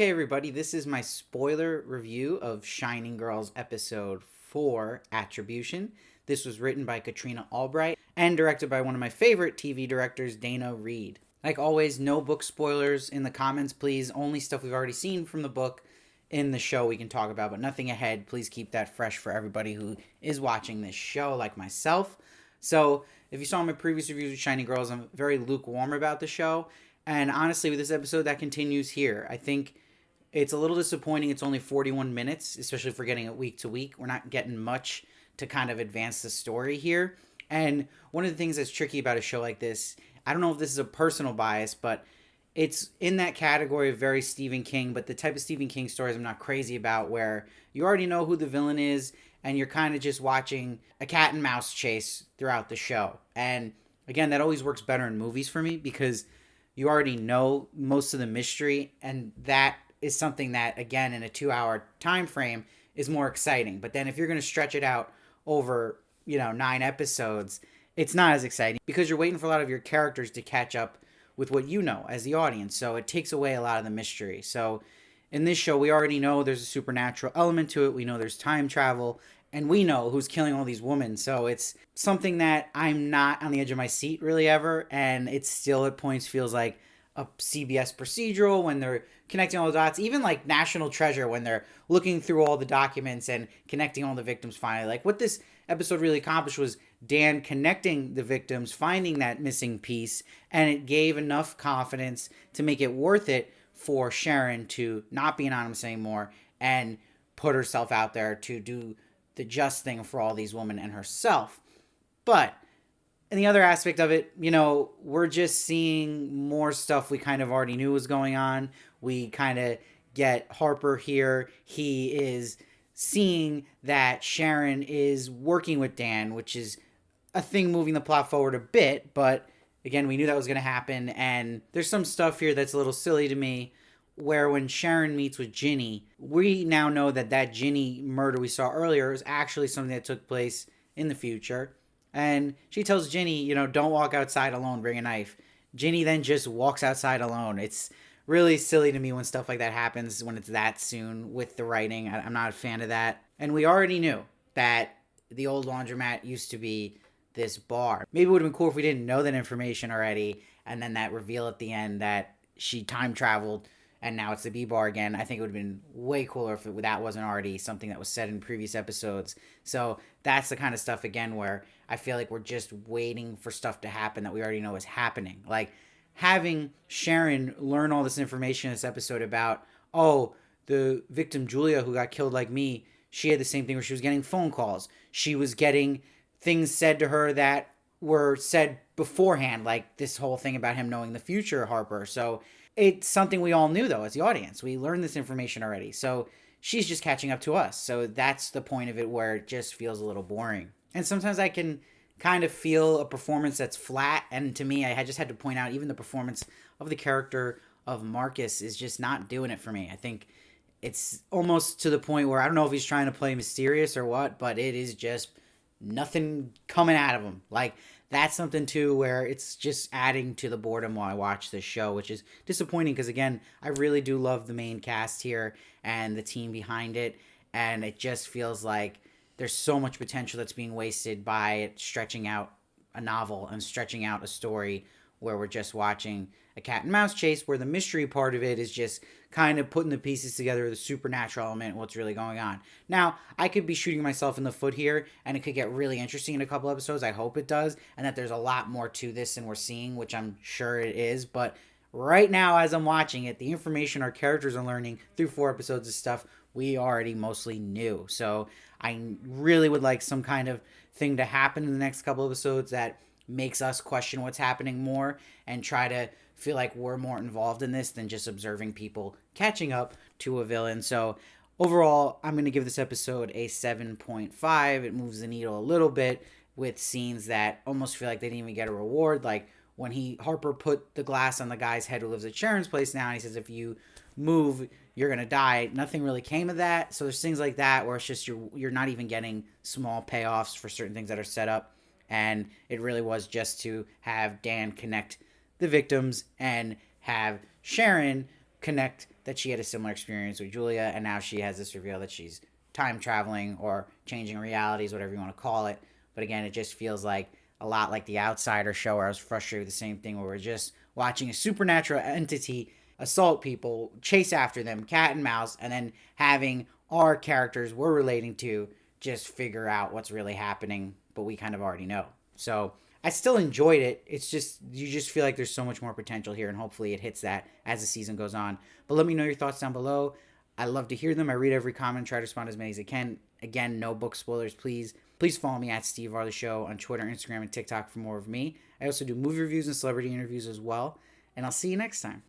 Okay, everybody, this is my spoiler review of Shining Girls episode 4, Attribution. This was written by Katrina Albright and directed by one of my favorite TV directors, Dana Reed. Like always, no book spoilers in the comments, please. Only stuff we've already seen from the book in the show we can talk about, but nothing ahead. Please keep that fresh for everybody who is watching this show, like myself. So, if you saw my previous reviews of Shining Girls, I'm very lukewarm about the show. And honestly, with this episode, that continues here. I think it's a little disappointing. It's only 41 minutes, especially if we're getting it week to week. We're not getting much to kind of advance the story here. And one of the things that's tricky about a show like this, I don't know if this is a personal bias, but it's in that category of very Stephen King, but the type of Stephen King stories I'm not crazy about, where you already know who the villain is and you're kind of just watching a cat and mouse chase throughout the show. And again, that always works better in movies for me because you already know most of the mystery, and that is something that, again, in a 2-hour time frame is more exciting. But then if you're going to stretch it out over 9 episodes, it's not as exciting because you're waiting for a lot of your characters to catch up with what you know as the audience. So it takes away a lot of the mystery. So in this show, we already know there's a supernatural element to it. We know there's time travel, and we know who's killing all these women. So it's something that I'm not on the edge of my seat really ever, and it still at points feels like a CBS procedural when they're connecting all the dots, even like National Treasure when they're looking through all the documents and connecting all the victims finally. Like what this episode really accomplished was Dan connecting the victims, finding that missing piece, and it gave enough confidence to make it worth it for Sharon to not be anonymous anymore and put herself out there to do the just thing for all these women and herself. But and the other aspect of it, we're just seeing more stuff we kind of already knew was going on. We kind of get Harper here. He is seeing that Sharon is working with Dan, which is a thing moving the plot forward a bit. But again, we knew that was going to happen. And there's some stuff here that's a little silly to me, where when Sharon meets with Ginny, we now know that Ginny murder we saw earlier is actually something that took place in the future. And she tells Ginny, don't walk outside alone, bring a knife. Ginny then just walks outside alone. It's really silly to me when stuff like that happens, when it's that soon with the writing. I'm not a fan of that. And we already knew that the old laundromat used to be this bar. Maybe it would have been cool if we didn't know that information already, and then that reveal at the end that she time traveled and now it's the B-bar again. I think it would have been way cooler if that wasn't already something that was said in previous episodes. So that's the kind of stuff, again, where I feel like we're just waiting for stuff to happen that we already know is happening. Like having Sharon learn all this information in this episode about, oh, the victim Julia who got killed like me, she had the same thing where she was getting phone calls. She was getting things said to her that were said beforehand, like this whole thing about him knowing the future, Harper. So it's something we all knew, though, as the audience. We learned this information already. So she's just catching up to us. So that's the point of it, where it just feels a little boring. And sometimes I can kind of feel a performance that's flat. And to me, I just had to point out even the performance of the character of Marcus is just not doing it for me. I think it's almost to the point where I don't know if he's trying to play mysterious or what, but it is just nothing coming out of him. Like, that's something too where it's just adding to the boredom while I watch this show, which is disappointing because, again, I really do love the main cast here and the team behind it, and it just feels like there's so much potential that's being wasted by it stretching out a novel and stretching out a story where we're just watching a cat and mouse chase, where the mystery part of it is just kind of putting the pieces together, the supernatural element, what's really going on. Now, I could be shooting myself in the foot here, and it could get really interesting in a couple episodes. I hope it does, and that there's a lot more to this than we're seeing, which I'm sure it is. But right now, as I'm watching it, the information our characters are learning through 4 episodes of stuff we already mostly knew. So I really would like some kind of thing to happen in the next couple episodes that makes us question what's happening more and try to feel like we're more involved in this than just observing people catching up to a villain. So overall, I'm going to give this episode a 7.5. It moves the needle a little bit with scenes that almost feel like they didn't even get a reward. Like when Harper put the glass on the guy's head who lives at Sharon's place now, and he says, if you move, you're going to die. Nothing really came of that. So there's things like that where it's just you're not even getting small payoffs for certain things that are set up. And it really was just to have Dan connect the victims and have Sharon connect that she had a similar experience with Julia, and now she has this reveal that she's time traveling or changing realities, whatever you want to call it. But again, it just feels like a lot like the Outsider show, where I was frustrated with the same thing, where we're just watching a supernatural entity assault people, chase after them, cat and mouse, and then having our characters we're relating to just figure out what's really happening, but we kind of already know. So I still enjoyed it. It's just, you just feel like there's so much more potential here, and hopefully it hits that as the season goes on. But let me know your thoughts down below. I love to hear them. I read every comment, try to respond as many as I can. Again, no book spoilers, please. Please follow me at Steve Varley Show on Twitter, Instagram, and TikTok for more of me. I also do movie reviews and celebrity interviews as well. And I'll see you next time.